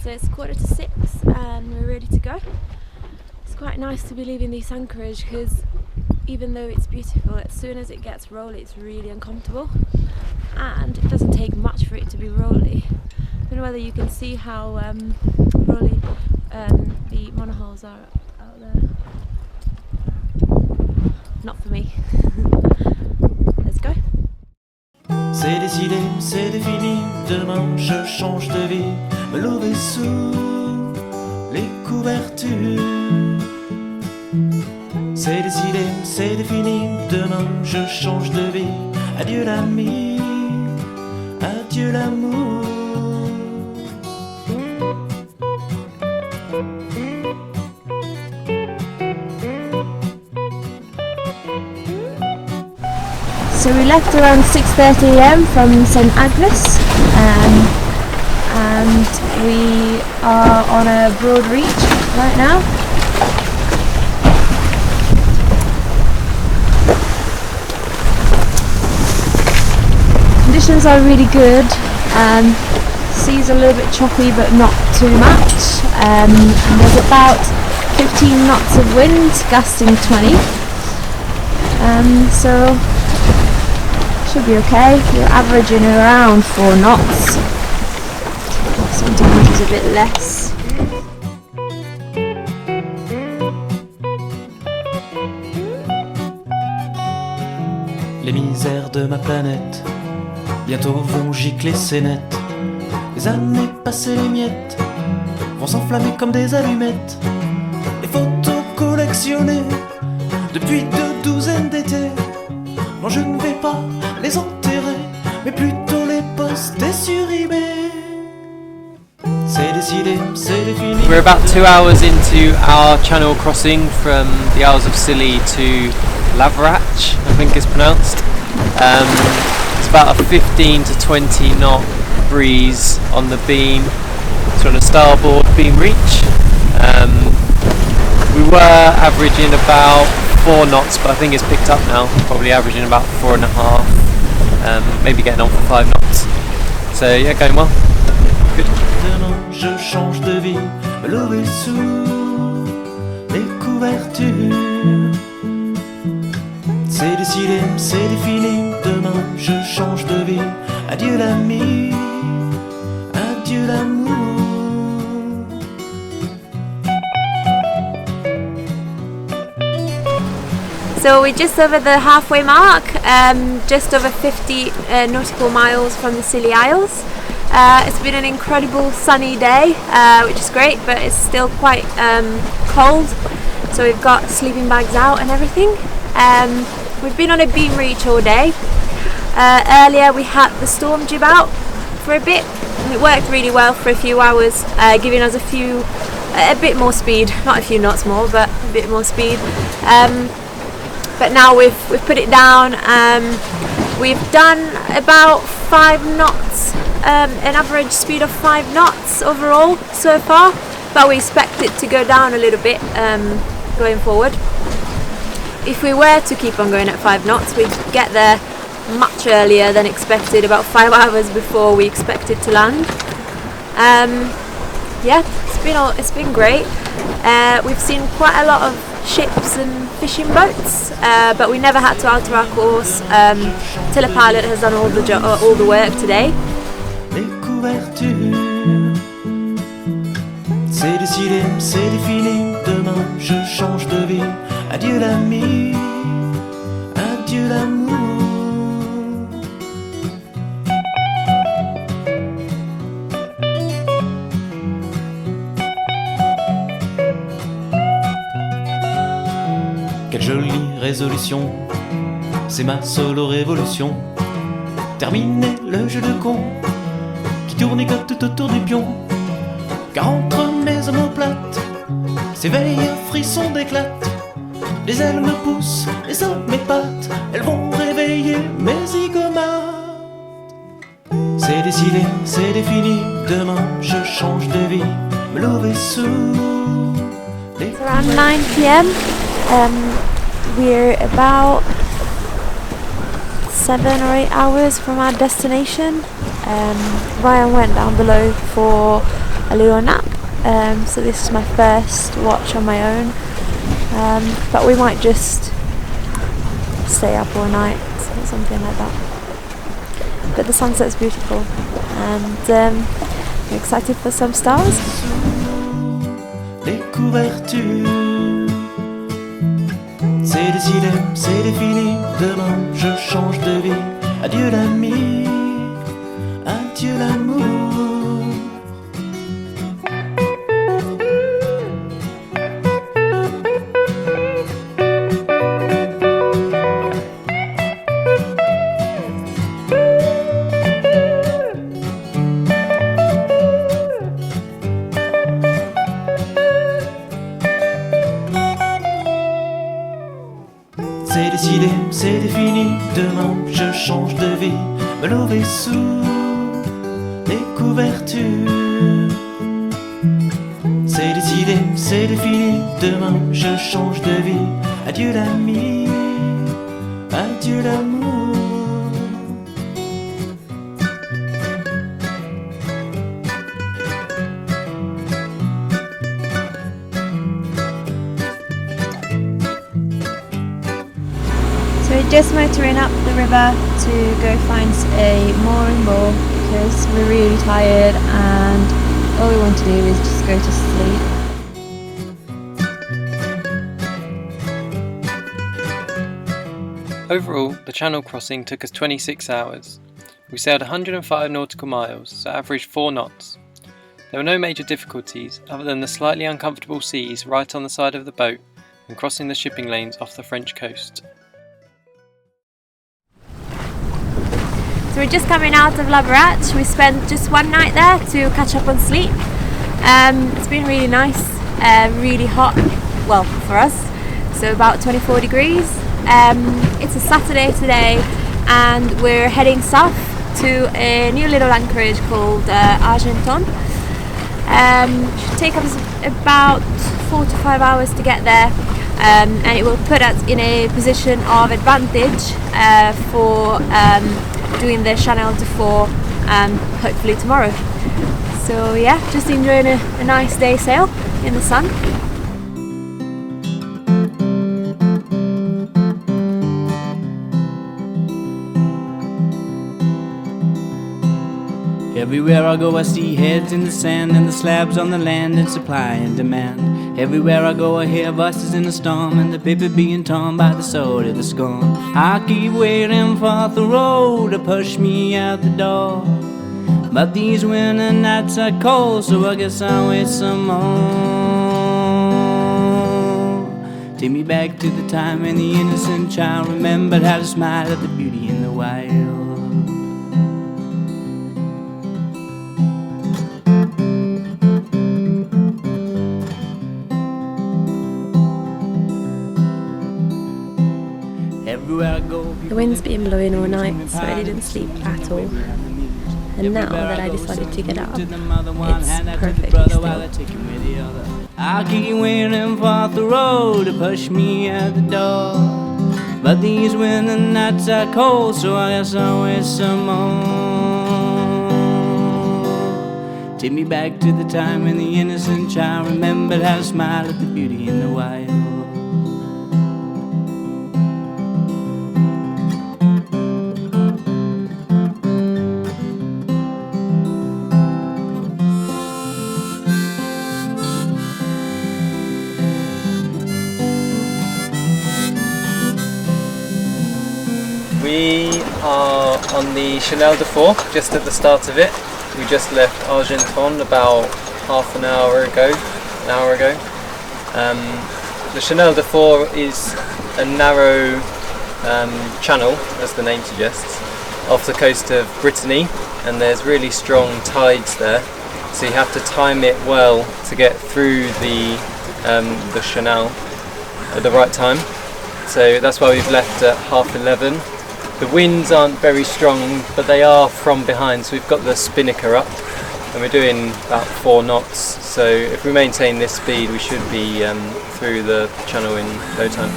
So it's 5:45 and we're ready to go. It's quite nice to be leaving this anchorage because even though it's beautiful, as soon as it gets rolly it's really uncomfortable, and it doesn't take much for it to be rolly. I don't know whether you can see how rolly the monohulls are out there. Not for me. Let's go. C'est décidé, c'est défini, demain je change de vie, me lever sous les couvertures. C'est décidé, c'est défini, demain je change de vie, adieu l'ami, adieu l'amour. So we left around 6:30 AM from St Agnes, and we are on a broad reach right now. Conditions are really good. Sea's a little bit choppy but not too much, and there's about 15 knots of wind, gusting 20, so should be okay. You're averaging around 4 knots. Sometimes it's a bit less. Les misères de ma planète bientôt vont gicler ses net. Les années passées, les miettes vont s'enflammer comme des allumettes. Les photos collectionnées depuis 2 douzaines d'étés. Non, je ne vais pas les enterrer, mais plutôt les poster sur eBay. C'est décidé, c'est défini. We're about 2 hours into our channel crossing from the Isles of Scilly to L'Aber Wrac'h, I think it's pronounced. It's about a 15 to 20 knot breeze on the beam. It's on a starboard beam reach. We were averaging about 4 knots, but I think it's picked up now, probably averaging about 4.5, maybe getting on for 5 knots. So yeah, going well. Good. Demain je change de vie, me lever sous les couvertures. C'est décidé, c'est défini, demain je change de vie, adieu l'ami, adieu l'amour. So we're just over the halfway mark, just over 50 nautical miles from the Scilly Isles. It's been an incredible sunny day, which is great, but it's still quite cold, so we've got sleeping bags out and everything. We've been on a beam reach all day. Earlier we had the storm jib out for a bit, and it worked really well for a few hours, giving us a bit more speed, not a few knots more, but a bit more speed. But now we've put it down. We've done about 5 knots, an average speed of 5 knots overall so far, but we expect it to go down a little bit going forward. If we were to keep on going at 5 knots, we'd get there much earlier than expected, about 5 hours before we expected to land. Yeah, it's been great. We've seen quite a lot of ships and fishing boats, but we never had to alter our course. Telepilot has done all the work today. Les couvertures. C'est décidé, c'est défini, demain je change de vie, adieu l'ami, adieu l'amour. Quelle jolie résolution, c'est ma solo révolution. Terminer le jeu de con qui tournicote tout autour du pion. Car entre mes omoplates s'éveille un frisson d'éclate. Les ailes me poussent et ça m'épate, elles vont réveiller mes zigomates. C'est décidé, c'est défini, demain je change de vie, me lever sous les... It's around 9 PM. We're about 7 or 8 hours from our destination. Ryan went down below for a little nap. So this is my first watch on my own, but we might just stay up all night or something like that. But the sunset's beautiful, and I'm excited for some stars. Les couvertures, c'est décidé, c'est défini. Demain je change de vie. Adieu l'ami, adieu l'amour. C'est décidé, c'est défini, demain je change de vie, me lever sous les couvertures. C'est décidé, c'est défini, demain je change de vie, adieu l'ami, adieu l'amour. So we're just motoring up the river to go find a mooring ball because we're really tired and all we want to do is just go to sleep. Overall, the channel crossing took us 26 hours. We sailed 105 nautical miles, so averaged 4 knots. There were no major difficulties other than the slightly uncomfortable seas right on the side of the boat and crossing the shipping lanes off the French coast. So we're just coming out of L'Aber Wrac'h. We spent just one night there to catch up on sleep. It's been really nice, really hot, well for us, so about 24 degrees. It's a Saturday today and we're heading south to a new little anchorage called Argenton. It should take us about 4 to 5 hours to get there, and it will put us in a position of advantage for doing the Chenal Du Four hopefully tomorrow. So yeah, just enjoying a nice day sail in the sun. Everywhere I go I see heads in the sand and the slabs on the land and supply and demand. Everywhere I go I hear voices in the storm and the paper being torn by the sword of the scorn. I keep waiting for the road to push me out the door, but these winter nights are cold, so I guess I'll wait some more. Take me back to the time when the innocent child remembered how to smile at the beauty in the wild. The wind's been blowing all night, so I didn't sleep at all. And now that I decided to get up, it's perfectly still. I keep waiting for the road to push me out the door, but these winter nights are cold, so I guess I'll wait some more. Take me back to the time when the innocent child remembered how to smile at the beauty in the wild. We are on the Chenal Du Four, just at the start of it. We just left Argenton about half an hour ago. The Chenal Du Four is a narrow channel, as the name suggests, off the coast of Brittany, and there's really strong tides there, so you have to time it well to get through the Chenal at the right time. So that's why we've left at 11:30. The winds aren't very strong, but they are from behind, so we've got the spinnaker up and we're doing about 4 knots, so if we maintain this speed we should be through the channel in no time.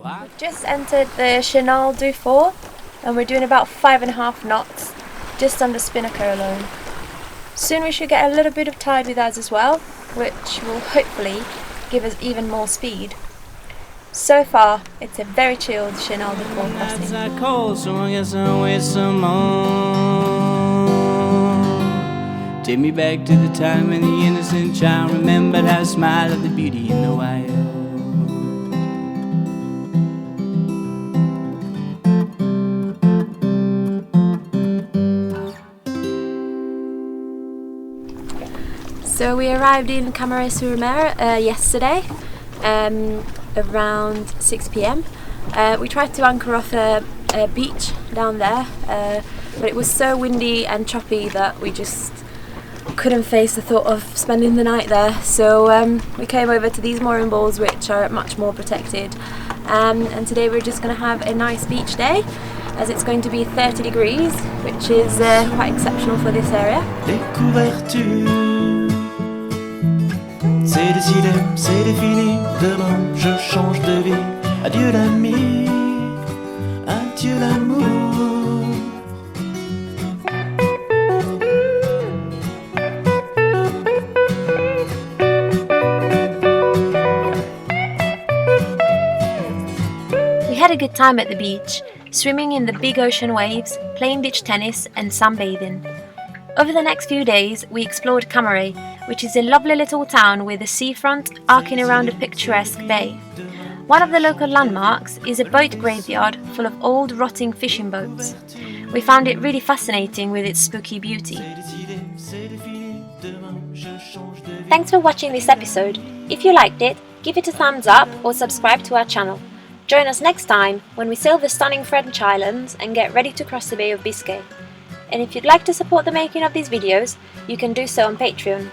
We've just entered the Chenal Du Four and we're doing about 5.5 knots, just under spinnaker alone. Soon we should get a little bit of tide with us as well, which will hopefully give us even more speed. So far, it's a very chilled Chenal Du Four crossing. Nights are cold, so I guess I'll wait some more. Take me back to the time when the innocent child remembered how to smile at the beauty in the wild. So we arrived in Camaret-Sur-Mer yesterday, around 6 p.m. We tried to anchor off a beach down there, but it was so windy and choppy that we just couldn't face the thought of spending the night there. So we came over to these mooring balls, which are much more protected. And today we're just going to have a nice beach day, as it's going to be 30 degrees, which is quite exceptional for this area. C'est décidé, c'est défini, demain je change de vie. Adieu l'ami, adieu l'amour. We had a good time at the beach, swimming in the big ocean waves, playing beach tennis and sunbathing. Over the next few days, we explored Camaret, which is a lovely little town with a seafront arcing around a picturesque bay. One of the local landmarks is a boat graveyard full of old rotting fishing boats. We found it really fascinating with its spooky beauty. Thanks for watching this episode. If you liked it, give it a thumbs up or subscribe to our channel. Join us next time when we sail the stunning French islands and get ready to cross the Bay of Biscay. And if you'd like to support the making of these videos, you can do so on Patreon.